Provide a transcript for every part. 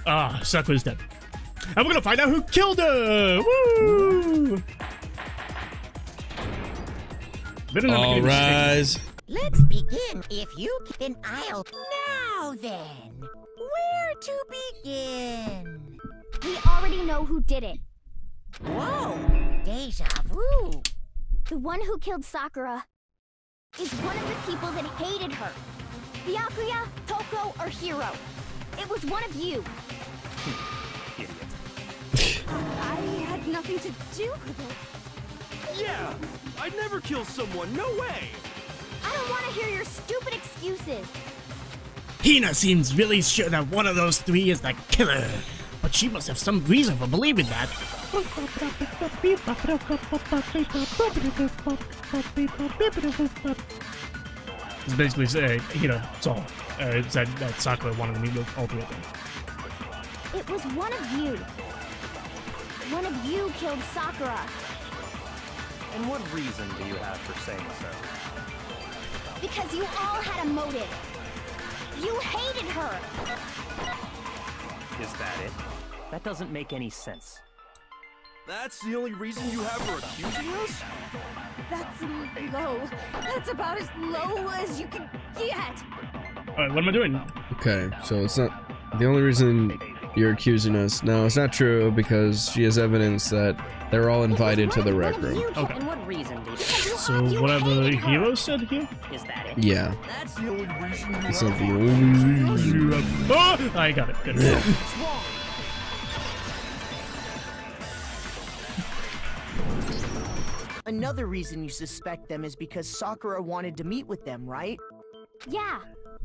Ah, Sakura's dead. And we're gonna find out who killed her! Woo! All rise. Let's begin. If you can, I'll. Now then, where to begin? We already know who did it. Whoa, deja vu. The one who killed Sakura is one of the people that hated her. Byakuya, Toko, or Hiro. It was one of you. Idiot. I had nothing to do with it. Yeah, I'd never kill someone. No way. I don't want to hear your stupid excuses. Hina seems really sure that one of those three is the killer, but she must have some reason for believing that. It's basically saying, it's all. It said that Sakura wanted to meet with all three of them. It was one of you. One of you killed Sakura. And what reason do you have for saying so? Because you all had a motive. You hated her. Is that it? That doesn't make any sense. That's the only reason you have for accusing us? That's low. That's about as low as you can get. Alright, what am I doing? Okay, so it's not the only reason you're accusing us. No, it's not true because she has evidence that they're all invited to the rec room. Okay. And what reason do you? So whatever Hiro said here? Is that it? Yeah. That's the only reason you It's have not the only reason. Oh, I got it. Good. Yeah. Another reason you suspect them is because Sakura wanted to meet with them, right? Yeah,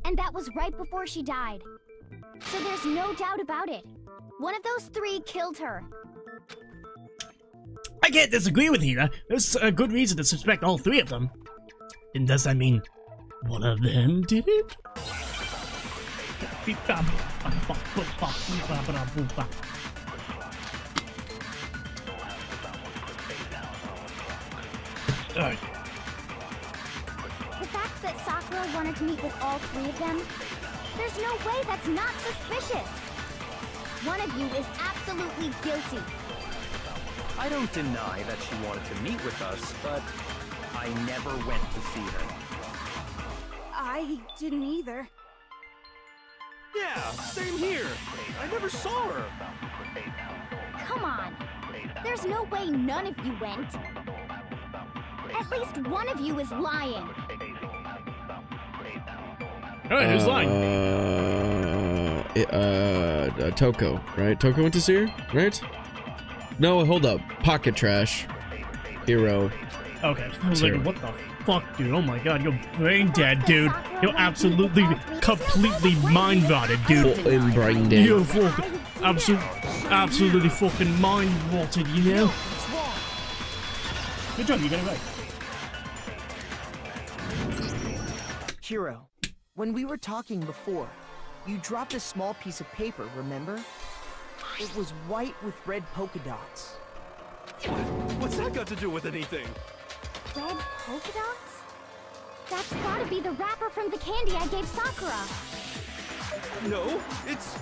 and that was right before she died. So there's no doubt about it. One of those three killed her. I can't disagree with Hina. There's a good reason to suspect all three of them. And does that mean one of them did it? Alright. The fact that Sakura wanted to meet with all three of them, there's no way that's not suspicious. One of you is absolutely guilty. I don't deny that she wanted to meet with us, but I never went to see her. I didn't either. Yeah, same here. I never saw her. Come on. There's no way none of you went. At least one of you is lying. Alright, who's lying? Toko, right? Toko went to see her, right? No, hold up. Pocket trash. Hero. Okay. I was like, what the fuck, dude? Oh my god, you're brain dead, dude. You're absolutely, completely mind rotted, dude. Full brain dead. You're fucking, absolutely fucking mind rotted, you know? Good job, you got it right. Hiro, when we were talking before, you dropped a small piece of paper, remember? It was white with red polka dots. What's that got to do with anything? Red polka dots? That's gotta be the wrapper from the candy I gave Sakura. No, it's,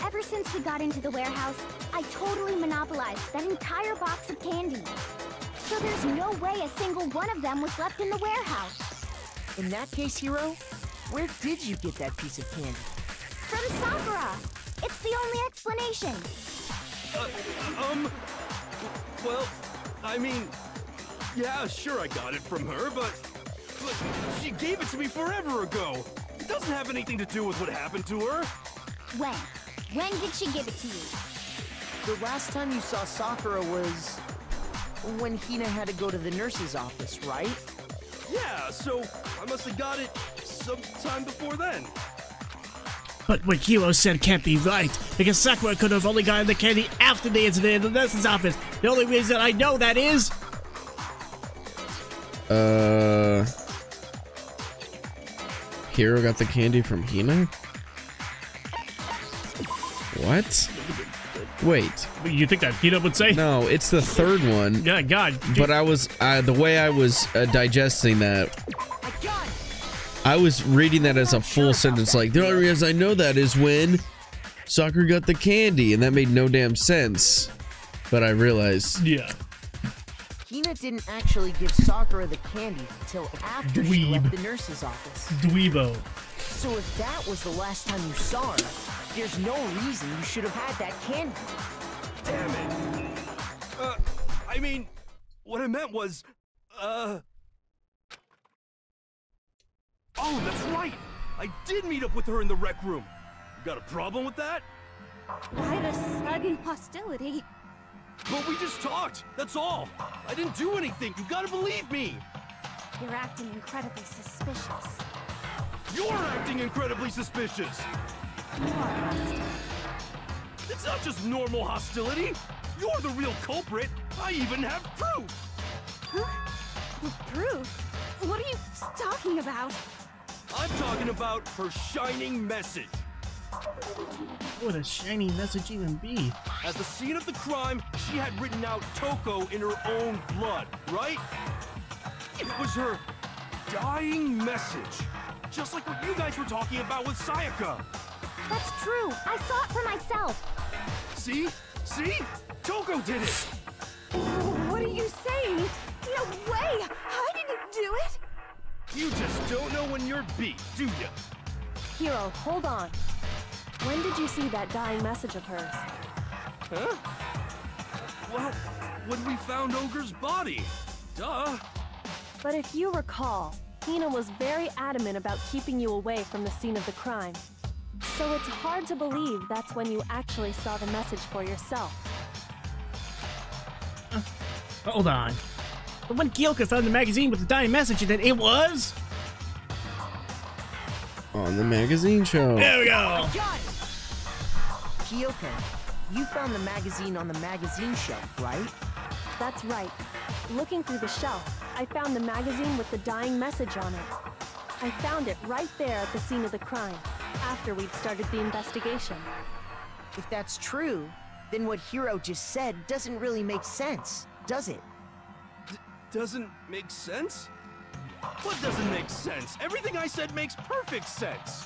Ever since we got into the warehouse, I totally monopolized that entire box of candy. So there's no way a single one of them was left in the warehouse. In that case, Hiro, where did you get that piece of candy? From Sakura! It's the only explanation. well, I mean, yeah, sure I got it from her, but she gave it to me forever ago. It doesn't have anything to do with what happened to her. When? When did she give it to you? The last time you saw Sakura was when Hina had to go to the nurse's office, right? Yeah, so I must have got it sometime before then. But what Hiro said can't be right, because Sakura could have only gotten the candy after the incident in the nurse's office. The only reason I know that is... Hiro got the candy from Hina? What? Wait. You think that Hina would say? No, it's the third one. Yeah, God. But I was, the way I was digesting that. I was reading that as a full sentence, like, the only reason I know that is when Sakura got the candy, and that made no damn sense. But I realized. Yeah. Hina didn't actually give Sakura the candy until after she Dweeb. left the nurse's office. Dweebo. So if that was the last time you saw her, there's no reason you should have had that candy. Damn it. I mean, what I meant was, Oh, that's right. I did meet up with her in the rec room. You got a problem with that? Why the sudden hostility? But we just talked, that's all. I didn't do anything, you gotta believe me. You're acting incredibly suspicious. You're acting incredibly suspicious. You are hostile. It's not just normal hostility. You're the real culprit. I even have proof. Huh? Proof? What are you talking about? I'm talking about her shining message. What would a shiny message even be? At the scene of the crime, she had written out Toko in her own blood, right? It was her dying message. Just like what you guys were talking about with Sayaka. That's true. I saw it for myself. See? See? Toko did it! What are you saying? No way! I didn't do it! You just don't know when you're beat, do ya? Hiro, hold on. When did you see that dying message of hers? Huh? Well, when we found Ogre's body. Duh. But if you recall, Hina was very adamant about keeping you away from the scene of the crime. So it's hard to believe that's when you actually saw the message for yourself. Hold on. But when Kyoko found the magazine with the dying message in it, it was... On the magazine show. There we go! Got it! Kyoko, you found the magazine on the magazine shelf, right? That's right. Looking through the shelf, I found the magazine with the dying message on it. I found it right there at the scene of the crime, after we'd started the investigation. If that's true, then what Hiro just said doesn't really make sense, does it? Doesn't make sense? What doesn't make sense? Everything I said makes perfect sense.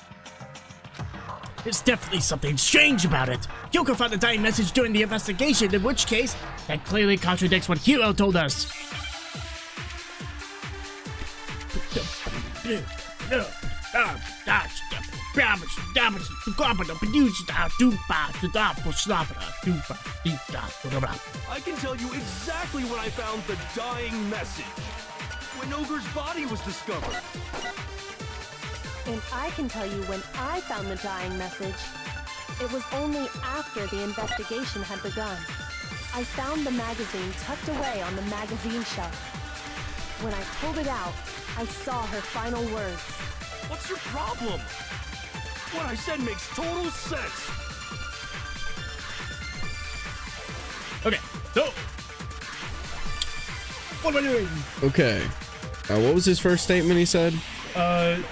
There's definitely something strange about it. Kyoko found the dying message during the investigation, in which case, that clearly contradicts what Hiro told us. I can tell you exactly when I found the dying message. When Ogre's body was discovered. And I can tell you when I found the dying message. It was only after the investigation had begun. I found the magazine tucked away on the magazine shelf. When I pulled it out, I saw her final words. What's your problem? What I said makes total sense. Okay, so... what am I doing? Okay. What was his first statement he said? I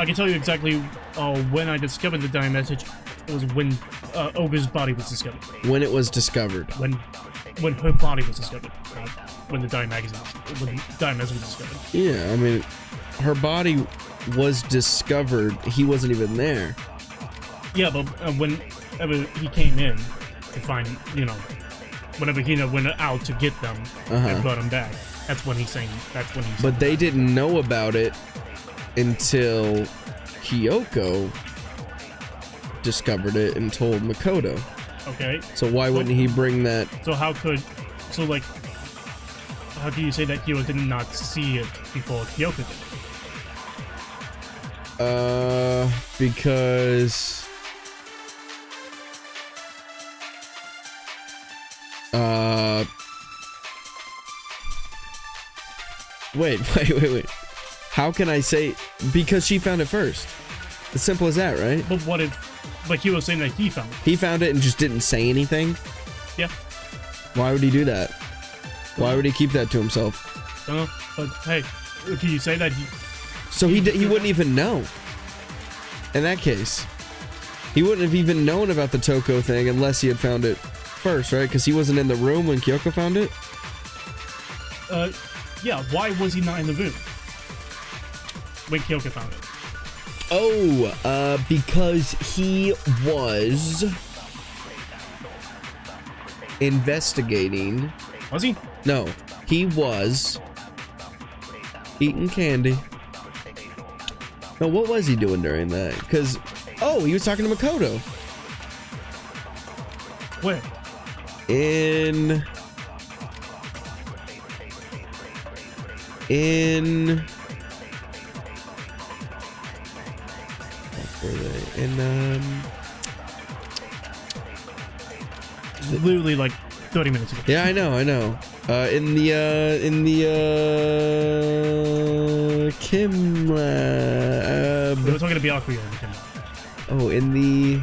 can tell you exactly when I discovered the dying message. It was when Ogre's body was discovered. When it was discovered. When her body was discovered. When the dying message was discovered. Yeah, I mean, her body was discovered. He wasn't even there. Yeah, but whenever he came in to find, whenever he went out to get them and brought them back, that's when he's saying. But they didn't know about it until Kyoko discovered it and told Makoto. Okay. So why wouldn't he bring that? So how do you say that Hiro did not see it before Kyoko did? Because wait. How can I say? Because she found it first. As simple as that, right? But what if, like Hiro was saying that he found it? He found it and just didn't say anything? Yeah. Why would he do that? Why would he keep that to himself? I don't know, but hey, can you say that he... So he wouldn't even know. In that case. He wouldn't have even known about the Toko thing unless he had found it first, right? Because he wasn't in the room when Kyoko found it? Yeah, why was he not in the room when Kyoko found it? Oh, because he was investigating. Was he? No, he was eating candy. No, what was he doing during that? Because, oh, he was talking to Makoto. Where? In what were they? Literally like 30 minutes ago. Yeah, I know. In the Kim We were talking to Byakuya and Kim. oh, in the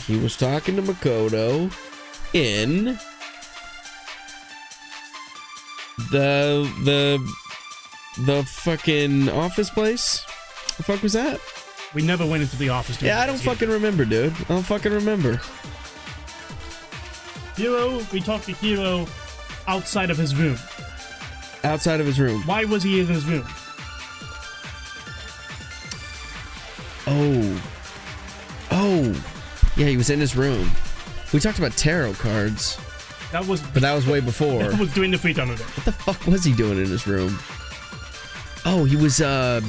he was talking to Makoto in the fucking office place. The fuck was that? We never went into the office. Yeah, I don't fucking remember, dude. I don't fucking remember. Hiro, we talked to Hiro outside of his room. Outside of his room. Why was he in his room? Oh. Yeah, he was in his room. We talked about tarot cards. But that was way before. That was doing the free time event. What the fuck was he doing in his room? Oh, he was, damn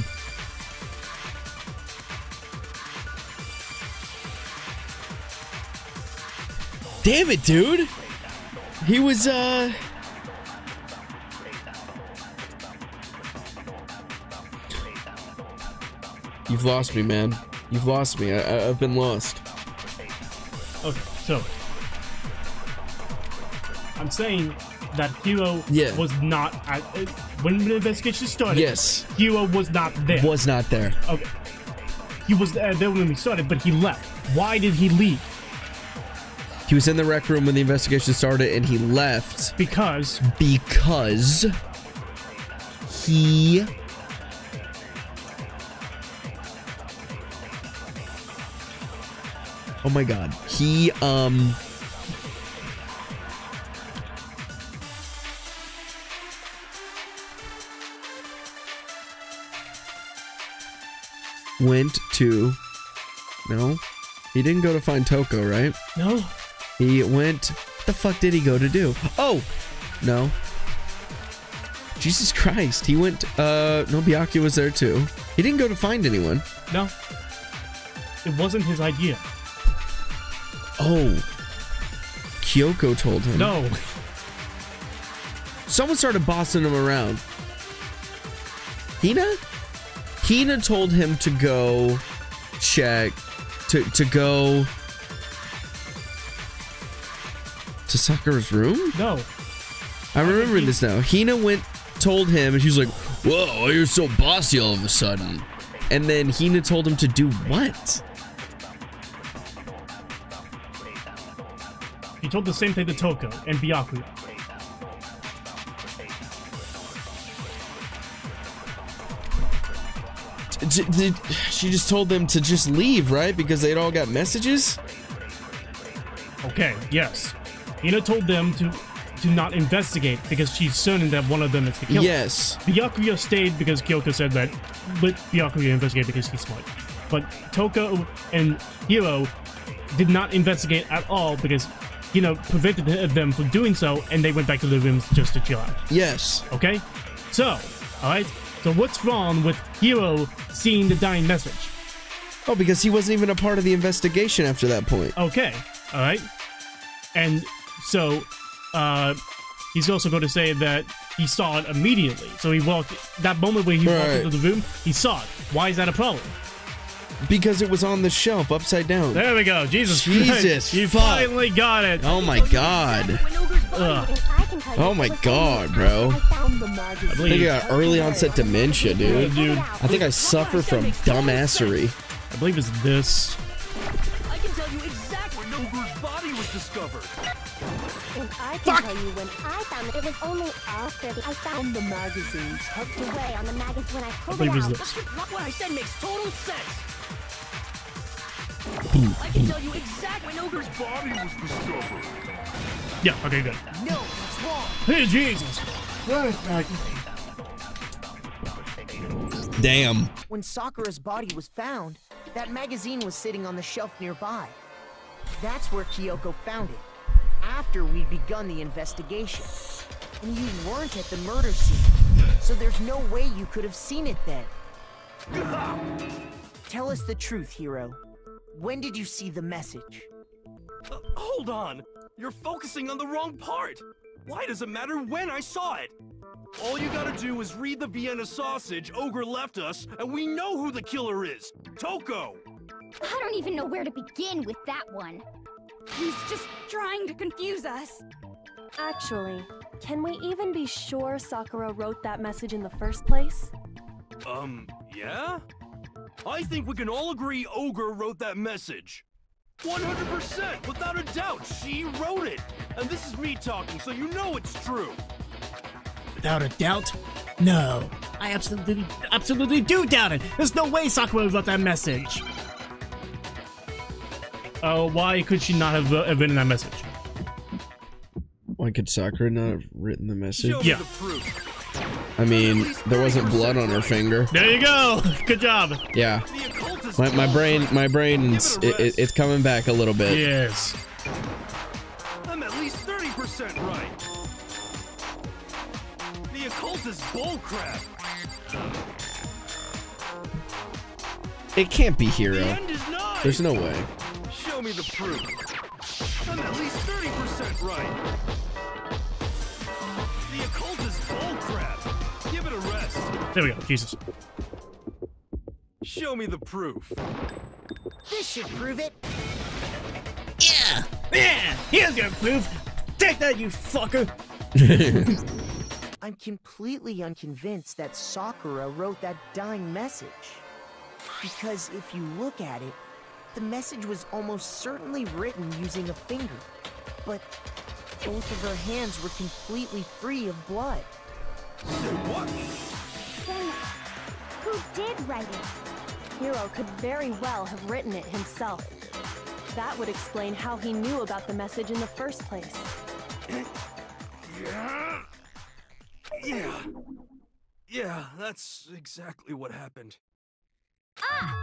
it, dude! He was, You've lost me, man. You've lost me. I've been lost. Okay, so I'm saying that Hiro was not at, when the investigation started. Yes. Hiro was not there. Was not there. Okay. He was there when we started, but he left. Why did he leave? He was in the rec room when the investigation started, and he left because he oh my god. He went to no, he didn't go to find Toko, right? No. He went, what the fuck did he go to do? Oh, no. Jesus Christ. He went, no, Byakuya was there too. He didn't go to find anyone. No. It wasn't his idea. Oh. Kyoko told him. No. Someone started bossing him around. Hina? Hina told him to go check, to go to Sakura's room? No. I remember this now. Hina told him, and she's like, whoa, you're so bossy all of a sudden. And then Hina told him to do what? He told the same thing to Toko and Byakuya. She just told them to just leave, right? Because they'd all got messages? Okay, yes. Hina told them to not investigate because she's certain that one of them is the killer. Yes. Byakuya stayed because Kyoko said that, but Byakuya investigated because he's smart. But Toko and Hiro did not investigate at all because, prevented them from doing so, and they went back to their rooms just to chill out. Yes. Okay? So, alright? So what's wrong with Hiro seeing the dying message? Oh, because he wasn't even a part of the investigation after that point. Okay. Alright? And so, he's also going to say that he saw it immediately. So he walked, that moment where he walked into the room, he saw it. Why is that a problem? Because it was on the shelf, upside down. There we go. Jesus Christ. You finally got it. Oh my god. Oh my god, bro. I think I got early onset dementia, dude. I think I suffer from dumbassery. I believe it's this. I can tell you exactly when Ogre's body was discovered. And I can tell you when I found it. It was only after I found the magazine tucked away on the magazine when I pulled it out. What I said makes total sense. I can tell you exactly when Ogre's body was discovered. Yeah, okay, good. No, that's wrong. Hey, Jesus. Damn. When Sakura's body was found, that magazine was sitting on the shelf nearby. That's where Kyoko found it, after we'd begun the investigation. And you weren't at the murder scene, so there's no way you could have seen it then. Tell us the truth, Hiro. When did you see the message? Hold on! You're focusing on the wrong part! Why does it matter when I saw it? All you gotta do is read the Vienna sausage Ogre left us, and we know who the killer is! Toko! I don't even know where to begin with that one. He's just trying to confuse us. Actually, can we even be sure Sakura wrote that message in the first place? Yeah? I think we can all agree Ogre wrote that message. 100%, without a doubt, she wrote it. And this is me talking, so you know it's true. Without a doubt? No. I absolutely do doubt it. There's no way Sakura wrote that message. Why could she not have written that message? Why could Sakura not have written the message? Show me Yeah. the proof. I mean, there wasn't blood on her finger. There you go. Good job. Yeah. The occultist My brain's, it's coming back a little bit. Yes. I'm at least 30% right. The occult is bullcrap. It can't be The Hiro. end is nigh. There's no way. Show me the proof. I'm at least 30% right. The occult is bullcrap. Give it a rest. There we go. Jesus. Show me the proof. This should prove it. Yeah. Yeah. Here's your proof. Take that, you fucker. I'm completely unconvinced that Sakura wrote that dying message. Because if you look at it, the message was almost certainly written using a finger. But both of her hands were completely free of blood. What? Then, who did write it? Hiro could very well have written it himself. That would explain how he knew about the message in the first place. Yeah, that's exactly what happened. Ah!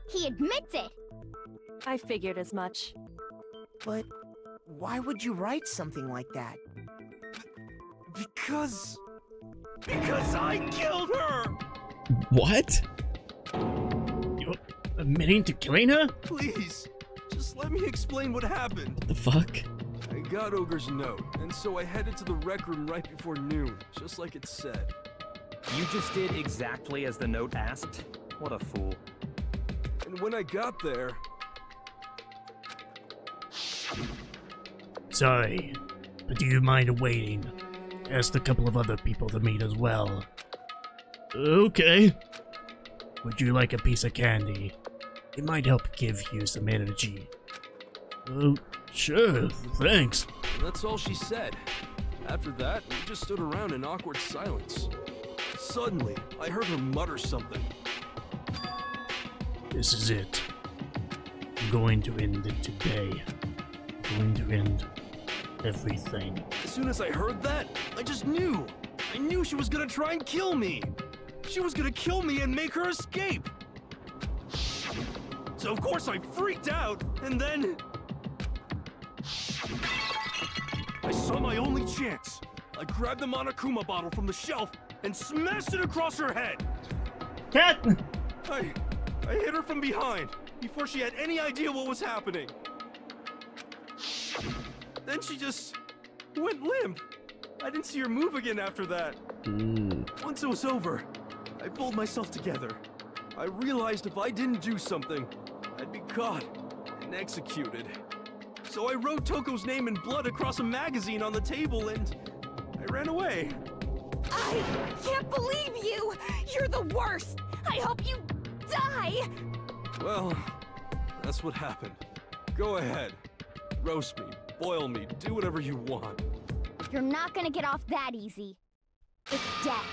He admits it! I figured as much. But why would you write something like that? Because I killed her! What? You're admitting to killing her? Please, just let me explain what happened. The fuck? I got Ogre's note, and so I headed to the rec room right before noon, just like it said. You just did exactly as the note asked? What a fool. And when I got there... Sorry, but do you mind waiting? Asked a couple of other people to meet as well. Okay. Would you like a piece of candy? It might help give you some energy. Sure, thanks. That's all she said. After that, we just stood around in awkward silence. Suddenly, I heard her mutter something. This is it. I'm going to end it today. I'm going to end everything. As soon as I heard that, I just knew. I knew she was gonna try and kill me. She was gonna kill me and make her escape. So of course I freaked out, and then... I saw my only chance. I grabbed the Monokuma bottle from the shelf and smashed it across her head. Cat! I hit her from behind before she had any idea what was happening. Then she just went limp. I didn't see her move again after that. Once it was over, I pulled myself together. I realized if I didn't do something, I'd be caught and executed. So I wrote Toko's name in blood across a magazine on the table and I ran away. I can't believe you! You're the worst! I hope you die! Well, that's what happened. Go ahead. Roast me, boil me, do whatever you want. You're not gonna get off that easy. It's death.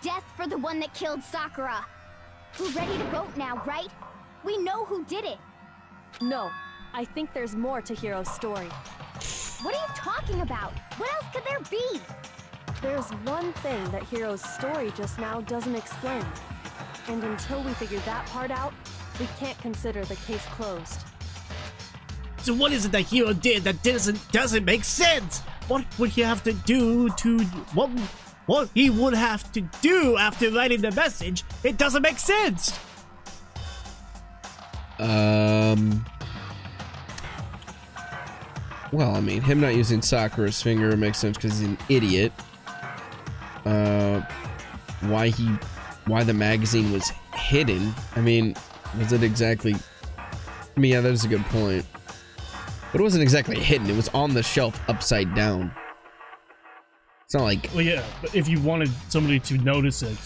Death for the one that killed Sakura. We're ready to vote now, right? We know who did it. No, I think there's more to Hiro's story. What are you talking about? What else could there be? There's one thing that Hiro's story just now doesn't explain. And until we figure that part out, we can't consider the case closed. So what is it that Hiro did that doesn't make sense? What would he have to do to what he would have to do after writing the message? It doesn't make sense. Well, I mean, him not using Sakura's finger makes sense because he's an idiot. Why the magazine was hidden? I mean, was it exactly? I mean, yeah, that is a good point. But it wasn't exactly hidden. It was on the shelf upside down. It's not like... Well, yeah, but if you wanted somebody to notice it...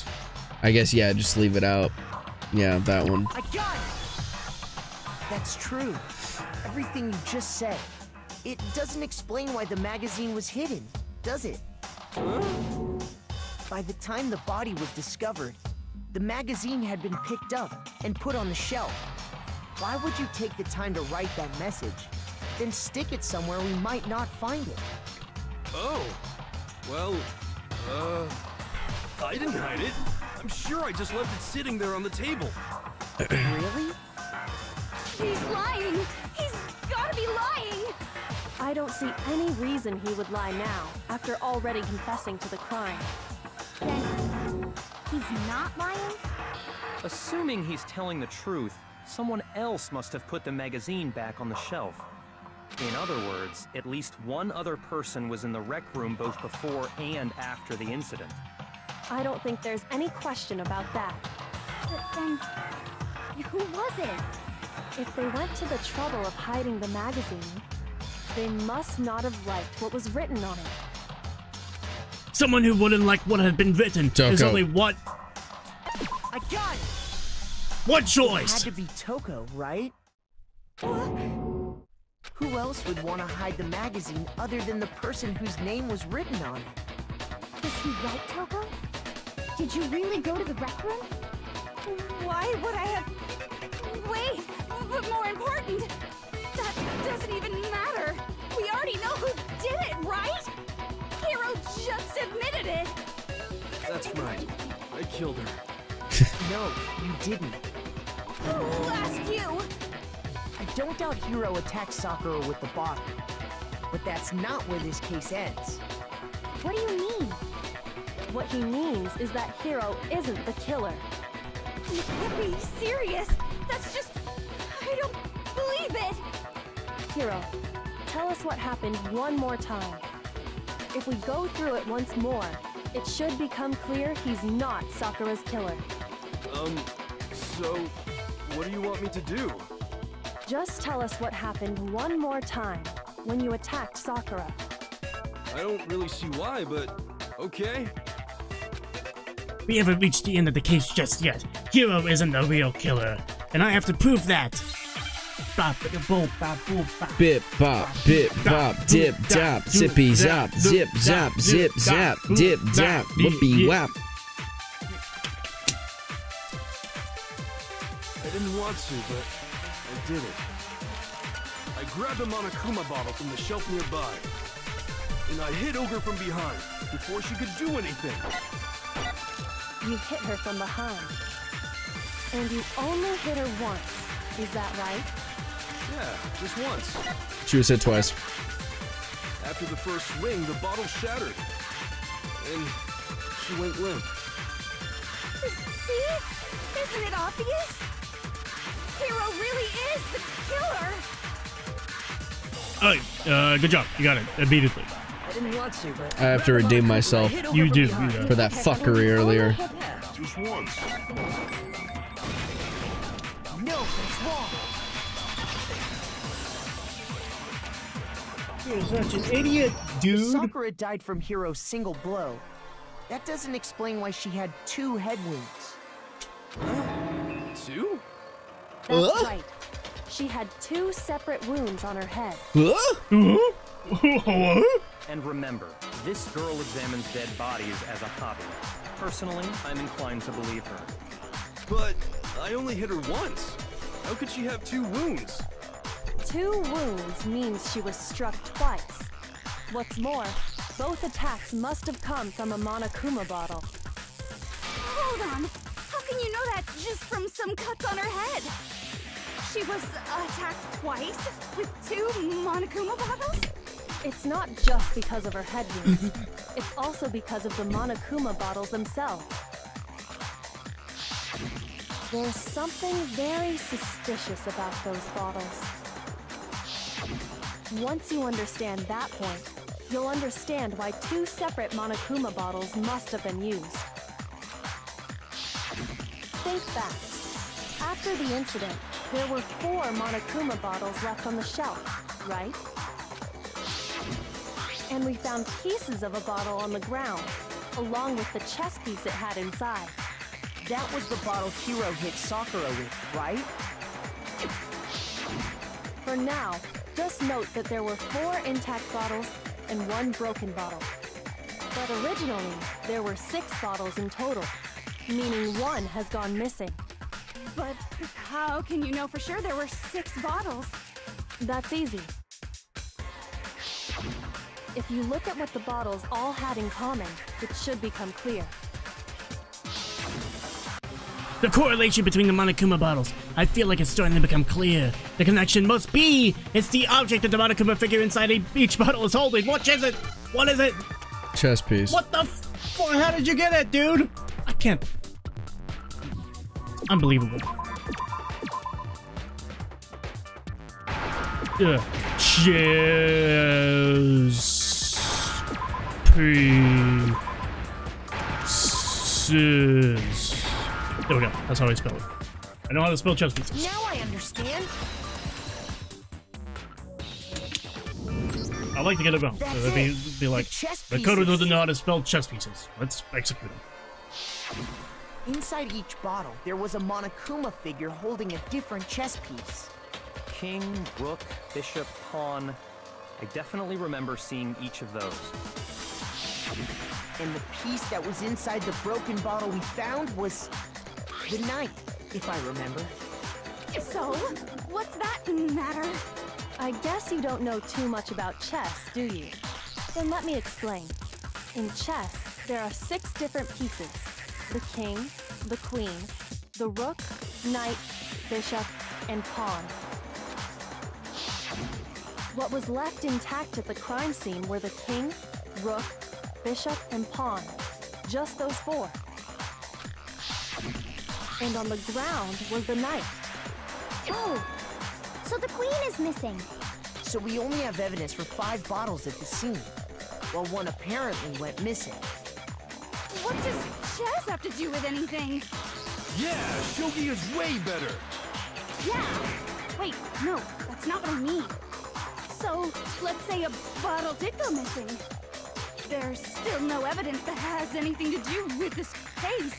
I guess, yeah, just leave it out. Yeah, that one. I got it! That's true. Everything you just said. It doesn't explain why the magazine was hidden, does it? By the time the body was discovered, the magazine had been picked up and put on the shelf. Why would you take the time to write that message, then stick it somewhere we might not find it? Oh, well, I didn't hide it. I'm sure I just left it sitting there on the table. Really? He's lying! He's gotta be lying! I don't see any reason he would lie now, after already confessing to the crime. Then, he's not lying? Assuming he's telling the truth, someone else must have put the magazine back on the shelf. In other words, at least one other person was in the rec room both before and after the incident. I don't think there's any question about that. But then, who was it? If they went to the trouble of hiding the magazine, they must not have liked what was written on it. Someone who wouldn't like what had been written. There's only one... I got it! One It choice! had to be Toko, right? Who else would want to hide the magazine other than the person whose name was written on it? Was he right, Toko? Did you really go to the rec room? Why would I have... Wait, but more important, that doesn't even matter. We already know who did it, right? Hiro just admitted it. That's right. I killed her. No, you didn't. Who asked you? I don't doubt Hiro attacked Sakura with the bottle. But that's not where this case ends. What do you mean? What he means is that Hiro isn't the killer. You can't be serious. That's just... I don't believe it. Hiro, tell us what happened one more time. If we go through it once more, it should become clear he's not Sakura's killer. So, what do you want me to do? Just tell us what happened one more time when you attacked Sakura. I don't really see why, but okay. We haven't reached the end of the case just yet. Hiro isn't the real killer, and I have to prove that. Bip bop, dip dop, zippy zop, zip zap, zip zap, dip zap, whoopee whap. I didn't want to, but I did it. I grabbed a Monokuma bottle from the shelf nearby, and I hit Ogre from behind before she could do anything. You hit her from behind. And you only hit her once. Is that right? Yeah, just once. She was hit twice. After the first swing, the bottle shattered, and she went limp. See? Isn't it obvious? Hiro really is the killer. Alright, good job. You got it immediately. I didn't want to, but... I have to redeem myself You do. for that fuckery earlier. Just once. No, that's wrong. You're such an idiot, dude. Sakura died from Hiro's single blow. That doesn't explain why she had 2 head wounds. 2? That's right. She had 2 separate wounds on her head. And remember, this girl examines dead bodies as a hobby. Personally, I'm inclined to believe her. But I only hit her once. How could she have 2 wounds? 2 wounds means she was struck twice. What's more, both attacks must have come from a Monokuma bottle. Hold on. How can you know that just from some cuts on her head? She was attacked twice with 2 Monokuma bottles? It's not just because of her head wounds. It's also because of the Monokuma bottles themselves. There's something very suspicious about those bottles. Once you understand that point, you'll understand why 2 separate Monokuma bottles must have been used. Think back. After the incident, there were 4 Monokuma bottles left on the shelf, right? And we found pieces of a bottle on the ground, along with the chess piece it had inside. That was the bottle Hiro hit Sakura with, right? For now, just note that there were 4 intact bottles and 1 broken bottle. But originally, there were 6 bottles in total, meaning 1 has gone missing. But how can you know for sure there were 6 bottles? That's easy. If you look at what the bottles all had in common, it should become clear. The correlation between the Monokuma bottles. I feel like it's starting to become clear. The connection must be, it's the object that the Monokuma figure inside each bottle is holding. What is it? What is it? Chess piece. What the how did you get it, dude? I can't. Unbelievable. Chess pieces. There we go. That's how I spell it. I know how to spell chess pieces. Now I understand. I like to get it wrong. That's So be like, the Dakota doesn't know how to spell chess pieces. Let's execute him. Inside each bottle, there was a Monokuma figure holding a different chess piece. King, rook, bishop, pawn. I definitely remember seeing each of those. And the piece that was inside the broken bottle we found was the knight, if I remember. So, what's that matter? I guess you don't know too much about chess, do you? Then let me explain. In chess, there are 6 different pieces. The king, the queen, the rook, knight, bishop, and pawn. What was left intact at the crime scene were the king, rook, bishop, and pawn. Just those 4. And on the ground was the knight. Oh, so the queen is missing. So we only have evidence for 5 bottles at the scene, while 1 apparently went missing. What does chess have to do with anything? Yeah, shogi is way better. Yeah. Wait, no, that's not what I mean. So, let's say a bottle did go missing. There's still no evidence that has anything to do with this case.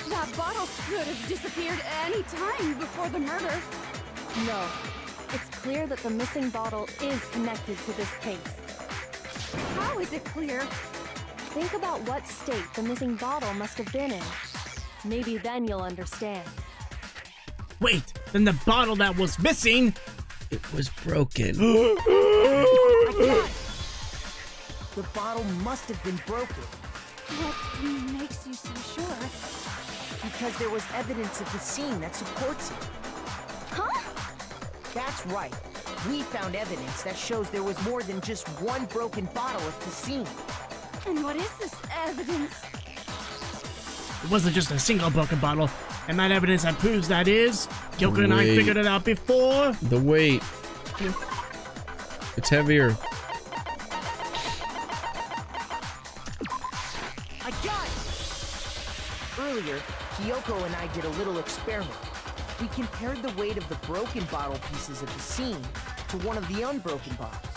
That bottle could have disappeared any time before the murder. No. It's clear that the missing bottle is connected to this case. How is it clear? Think about what state the missing bottle must have been in. Maybe then you'll understand. Wait, then the bottle that was missing... It was broken. I got it! The bottle must have been broken. What makes you so sure? Because there was evidence at the scene that supports it. Huh? That's right. We found evidence that shows there was more than just 1 broken bottle at the scene. And what is this evidence? It wasn't just a single broken bottle, and that evidence that proves that is... Kyoko and I figured it out before. The weight. It's heavier. I got it! Earlier, Kyoko and I did a little experiment. We compared the weight of the broken bottle pieces at the scene to one of the unbroken bottles.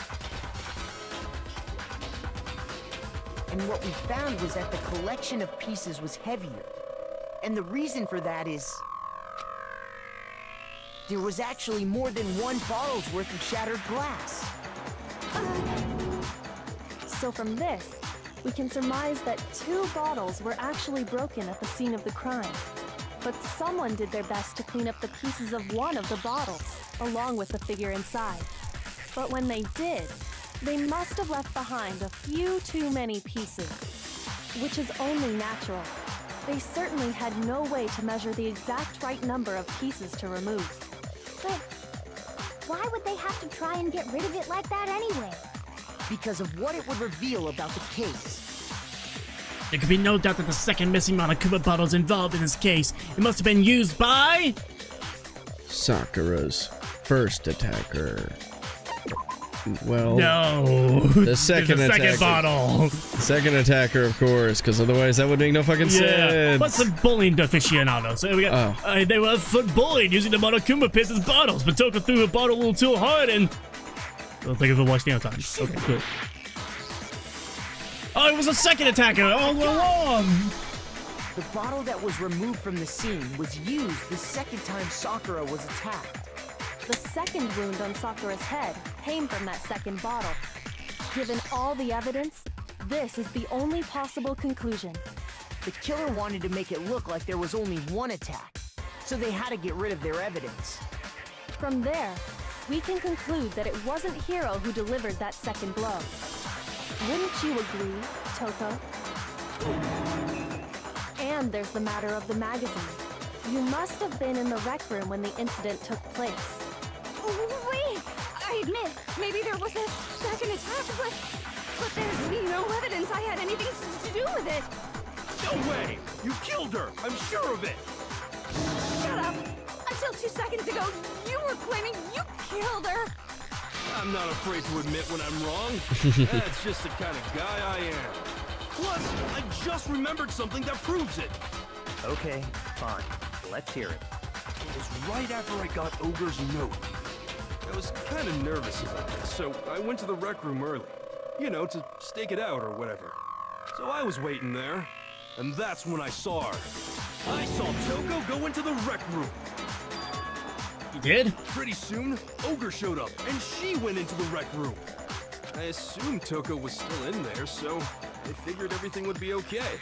And what we found was that the collection of pieces was heavier. And the reason for that is... there was actually more than 1 bottle's worth of shattered glass. So from this, we can surmise that 2 bottles were actually broken at the scene of the crime. But someone did their best to clean up the pieces of one of the bottles, along with the figure inside. But when they did, they must have left behind a few too many pieces, which is only natural. They certainly had no way to measure the exact right number of pieces to remove. But why would they have to try and get rid of it like that anyway? Because of what it would reveal about the case. There could be no doubt that the second missing Monokuma bottle is involved in this case. It must have been used by... Sakura's first attacker. Well, no. The second attacker. Second bottle. Second attacker, of course, because otherwise that would make no fucking sense. What's the bullying aficionado? So we got, they were bullied using the Monokuma pits as bottles, but Toko threw her bottle a little too hard and... Well, thank you for watching the time. Okay, good. Oh, it was a second attacker all along! The bottle that was removed from the scene was used the second time Sakura was attacked. The second wound on Sakura's head came from that second bottle. Given all the evidence, this is the only possible conclusion. The killer wanted to make it look like there was only one attack, so they had to get rid of their evidence. From there, we can conclude that it wasn't Hiro who delivered that second blow. Wouldn't you agree, Toko? And there's the matter of the magazine. You must have been in the rec room when the incident took place. Wait! I admit, maybe there was a second attack, but there's no evidence I had anything to do with it. No way! You killed her! I'm sure of it! Shut up! Until 2 seconds ago, you were claiming you killed her! I'm not afraid to admit when I'm wrong. That's just the kind of guy I am. Plus, I just remembered something that proves it. Okay, fine. Let's hear it. It was right after I got Ogre's note. I was kind of nervous about this, so I went to the rec room early. You know, to stake it out or whatever. So I was waiting there, and that's when I saw her. I saw Toko go into the rec room. You did? Pretty soon, Ogre showed up, and she went into the rec room. I assumed Toko was still in there, so I figured everything would be okay.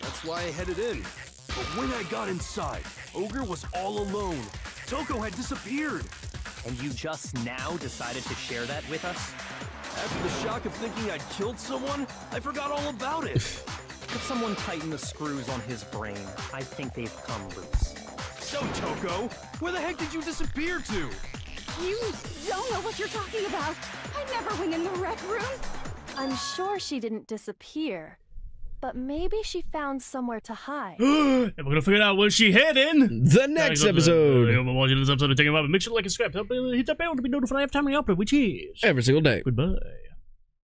That's why I headed in. But when I got inside, Ogre was all alone. Toko had disappeared. And you just now decided to share that with us? After the shock of thinking I'd killed someone, I forgot all about it. Could someone tighten the screws on his brain? I think they've come loose. So, Toko, where the heck did you disappear to? You don't know what you're talking about. I never went in the rec room. I'm sure she didn't disappear, but maybe she found somewhere to hide. And we're gonna figure out where she hid in The next episode. Thank you for watching this episode of Take Him Up. Make sure to like and subscribe. Hit that bell to be notified every time we upload, which is Every single day. Goodbye.